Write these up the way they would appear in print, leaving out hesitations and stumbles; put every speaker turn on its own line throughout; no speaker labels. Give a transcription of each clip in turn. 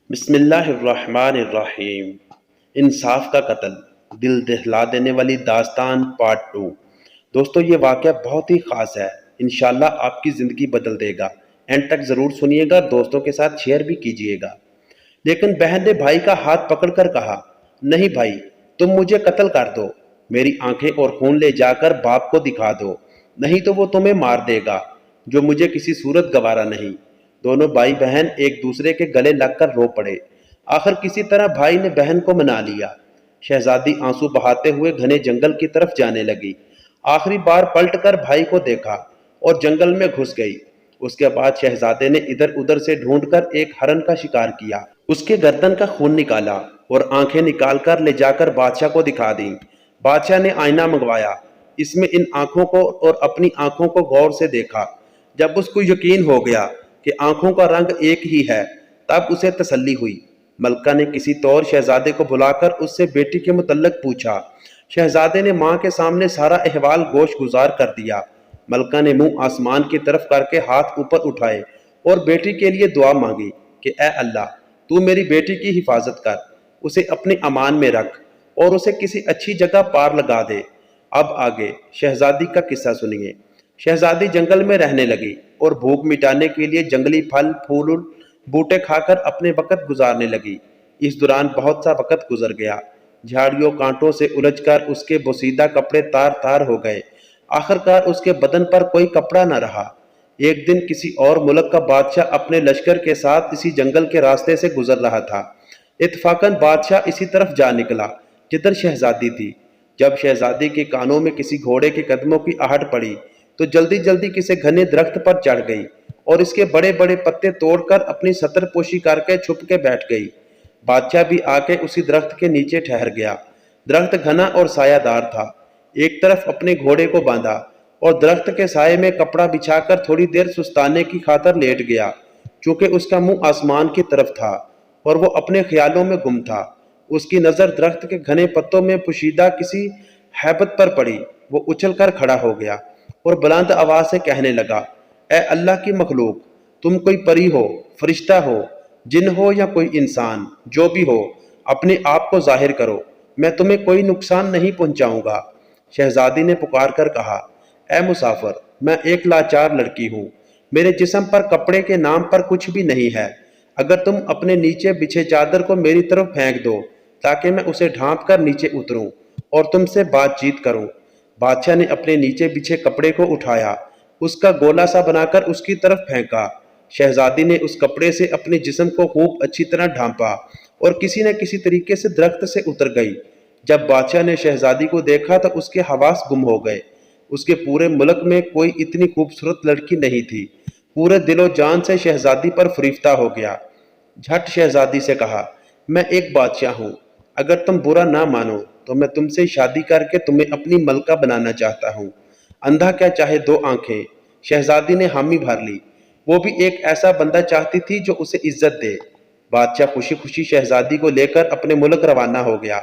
بسم اللہ الرحمن الرحیم۔ انصاف کا قتل، دل دہلا دینے والی داستان پارٹ 2۔ دوستو یہ واقعہ بہت ہی خاص ہے، انشاءاللہ آپ کی زندگی بدل دے گا۔ اینڈ تک ضرور سنیے گا، دوستوں کے ساتھ شیئر بھی کیجئے گا۔ لیکن بہن نے بھائی کا ہاتھ پکڑ کر کہا، نہیں بھائی، تم مجھے قتل کر دو، میری آنکھیں اور خون لے جا کر باپ کو دکھا دو، نہیں تو وہ تمہیں مار دے گا، جو مجھے کسی صورت گوارا نہیں۔ دونوں بھائی بہن ایک دوسرے کے گلے لگ کر رو پڑے۔ آخر کسی طرح بھائی نے بہن کو منا لیا۔ شہزادی آنسو بہاتے ہوئے گھنے جنگل کی طرف جانے لگی۔ آخری بار پلٹ کر بھائی کو دیکھا اور جنگل میں گھس گئی۔ اس کے بعد شہزادے نے ادھر ادھر سے ڈھونڈ کر ایک ہرن کا شکار کیا، اس کے گردن کا خون نکالا اور آنکھیں نکال کر لے جا کر بادشاہ کو دکھا دیں۔ بادشاہ نے آئینہ منگوایا، اس میں ان آنکھوں کو اور اپنی آنکھوں کو غور سے دیکھا۔ جب اس کو یقین ہو گیا کہ آنکھوں کا رنگ ایک ہی ہے، تب اسے تسلی ہوئی۔ ملکہ نے کسی طور شہزادے کو بلا کر اس سے بیٹی کے متعلق پوچھا۔ شہزادے نے ماں کے سامنے سارا احوال گوش گزار کر دیا۔ ملکہ نے منہ آسمان کی طرف کر کے ہاتھ اوپر اٹھائے اور بیٹی کے لیے دعا مانگی کہ اے اللہ، تو میری بیٹی کی حفاظت کر، اسے اپنے امان میں رکھ اور اسے کسی اچھی جگہ پار لگا دے۔ اب آگے شہزادی کا قصہ سنیے۔ شہزادی جنگل میں رہنے لگی اور بھوک مٹانے کے لیے جنگلی پھل پھول بوٹے کھا کر اپنے وقت گزارنے لگی۔ اس دوران بہت سا وقت گزر گیا۔ جھاڑیوں کانٹوں سے الجھ کر اس کے بوسیدہ کپڑے تار تار ہو گئے۔ آخرکار اس کے بدن پر کوئی کپڑا نہ رہا۔ ایک دن کسی اور ملک کا بادشاہ اپنے لشکر کے ساتھ اسی جنگل کے راستے سے گزر رہا تھا۔ اتفاقاً بادشاہ اسی طرف جا نکلا جدھر شہزادی تھی۔ جب شہزادی کے کانوں میں کسی گھوڑے کے قدموں کی آہٹ پڑی تو جلدی جلدی کسی گھنے درخت پر چڑھ گئی اور اس کے بڑے بڑے پتے توڑ کر اپنی ستر پوشی کر کے چھپ کے بیٹھ گئی۔ بادشاہ بھی آ کے اسی درخت کے نیچے ٹھہر گیا۔ درخت گھنا اور سایہ دار تھا۔ ایک طرف اپنے گھوڑے کو باندھا اور درخت کے سائے میں کپڑا بچھا کر تھوڑی دیر سستانے کی خاطر لیٹ گیا۔ چونکہ اس کا منہ آسمان کی طرف تھا اور وہ اپنے خیالوں میں گم تھا، اس کی نظر درخت کے گھنے پتوں میں پوشیدہ کسی ہیبت پر پڑی۔ وہ اچھل کر کھڑا ہو گیا اور بلند آواز سے کہنے لگا، اے اللہ کی مخلوق، تم کوئی پری ہو، فرشتہ ہو، جن ہو یا کوئی انسان، جو بھی ہو، اپنے آپ کو ظاہر کرو، میں تمہیں کوئی نقصان نہیں پہنچاؤں گا۔ شہزادی نے پکار کر کہا، اے مسافر، میں ایک لاچار لڑکی ہوں، میرے جسم پر کپڑے کے نام پر کچھ بھی نہیں ہے۔ اگر تم اپنے نیچے بچھے چادر کو میری طرف پھینک دو تاکہ میں اسے ڈھانپ کر نیچے اتروں اور تم سے بات چیت کروں۔ بادشاہ نے اپنے نیچے بچھے کپڑے کو اٹھایا، اس کا گولا سا بنا کر اس کی طرف پھینکا۔ شہزادی نے اس کپڑے سے اپنے جسم کو خوب اچھی طرح ڈھانپا اور کسی نہ کسی طریقے سے درخت سے اتر گئی۔ جب بادشاہ نے شہزادی کو دیکھا تو اس کے حواس گم ہو گئے۔ اس کے پورے ملک میں کوئی اتنی خوبصورت لڑکی نہیں تھی۔ پورے دل و جان سے شہزادی پر فریفتہ ہو گیا۔ جھٹ شہزادی سے کہا، میں ایک بادشاہ ہوں، اگر تم برا نہ مانو تو میں تم سے شادی کر کے تمہیں اپنی ملکہ بنانا چاہتا ہوں۔ اندھا کیا چاہے دو آنکھیں۔ شہزادی نے حامی بھر لی۔ وہ بھی ایک ایسا بندہ چاہتی تھی جو اسے عزت دے۔ بادشاہ خوشی خوشی شہزادی کو لے کر اپنے ملک روانہ ہو گیا۔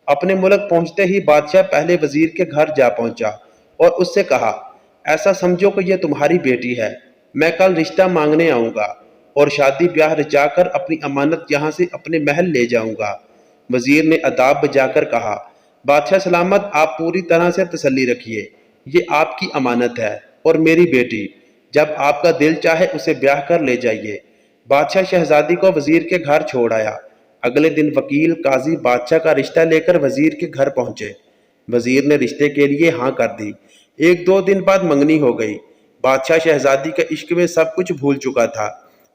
اپنے ملک پہنچتے ہی بادشاہ پہلے وزیر کے گھر جا پہنچا اور اس سے کہا، ایسا سمجھو کہ یہ تمہاری بیٹی ہے، میں کل رشتہ مانگنے آؤں گا اور شادی بیاہ رچا کر اپنی امانت یہاں سے اپنے محل لے جاؤں گا۔ وزیر نے اداب بجا کر کہا، بادشاہ سلامت، آپ پوری طرح سے تسلی رکھیے، یہ آپ کی امانت ہے اور میری بیٹی، جب آپ کا دل چاہے اسے بیاہ کر لے جائیے۔ بادشاہ شہزادی کو وزیر کے گھر چھوڑ آیا۔ اگلے دن وکیل قاضی بادشاہ کا رشتہ لے کر وزیر کے گھر پہنچے۔ وزیر نے رشتے کے لیے ہاں کر دی۔ ایک دو دن بعد منگنی ہو گئی۔ بادشاہ شہزادی کے عشق میں سب کچھ بھول چکا تھا۔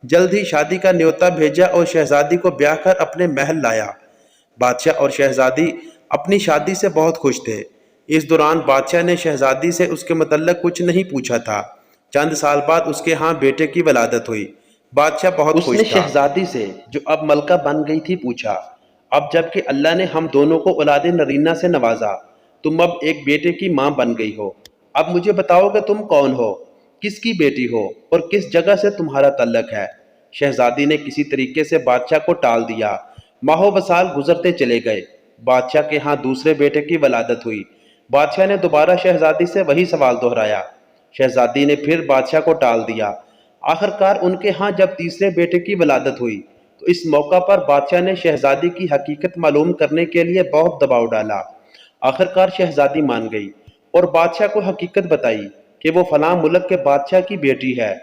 جلد ہی شادی کا نیوتا بھیجا اور شہزادی کو بیاہ کر اپنے محل لایا۔ بادشاہ اور شہزادی اپنی شادی سے بہت خوش تھے۔ اس دوران بادشاہ نے شہزادی سے اس کے متعلق کچھ نہیں پوچھا تھا۔ چند سال بعد اس کے ہاں بیٹے کی ولادت ہوئی۔ بادشاہ بہت خوش تھا۔ اس نے شہزادی سے، جو اب ملکہ بن گئی تھی، پوچھا، اب جب کہ اللہ نے ہم دونوں کو اولاد نرینہ سے نوازا، تم اب ایک بیٹے کی ماں بن گئی ہو، اب مجھے بتاؤ کہ تم کون ہو، کس کی بیٹی ہو اور کس جگہ سے تمہارا تعلق ہے؟ شہزادی نے کسی طریقے سے بادشاہ کو ٹال دیا۔ ماہوں وسال گزرتے چلے گئے۔ بادشاہ کے ہاں دوسرے بیٹے کی ولادت ہوئی۔ بادشاہ نے دوبارہ شہزادی سے وہی سوال دہرایا۔ شہزادی نے پھر بادشاہ کو ٹال دیا۔ آخرکار ان کے ہاں جب تیسرے بیٹے کی ولادت ہوئی تو اس موقع پر بادشاہ نے شہزادی کی حقیقت معلوم کرنے کے لیے بہت دباؤ ڈالا۔ آخرکار شہزادی مان گئی اور بادشاہ کو حقیقت بتائی کہ وہ فلاں ملک کے بادشاہ کی بیٹی ہے۔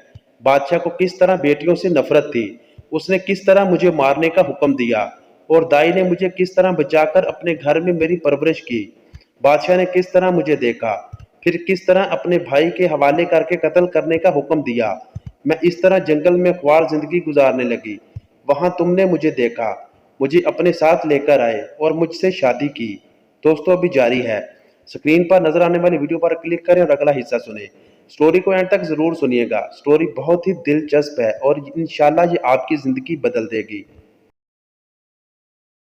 بادشاہ کو کس طرح بیٹیوں سے نفرت تھی، اس نے کس طرح مجھے مارنے کا حکم دیا، اور دائی نے مجھے کس طرح بچا کر اپنے گھر میں میری پرورش کی۔ بادشاہ نے کس طرح مجھے دیکھا، پھر کس طرح اپنے بھائی کے حوالے کر کے قتل کرنے کا حکم دیا۔ میں اس طرح جنگل میں خوار زندگی گزارنے لگی۔ وہاں تم نے مجھے دیکھا، مجھے اپنے ساتھ لے کر آئے اور مجھ سے شادی کی۔ دوستو ابھی جاری ہے، سکرین پر نظر آنے والی ویڈیو پر کلک کریں اور اگلا حصہ سنیں۔ سٹوری کو اینڈ تک ضرور سنیے گا، سٹوری بہت ہی دلچسپ ہے اور انشاءاللہ یہ آپ کی زندگی بدل دے گی۔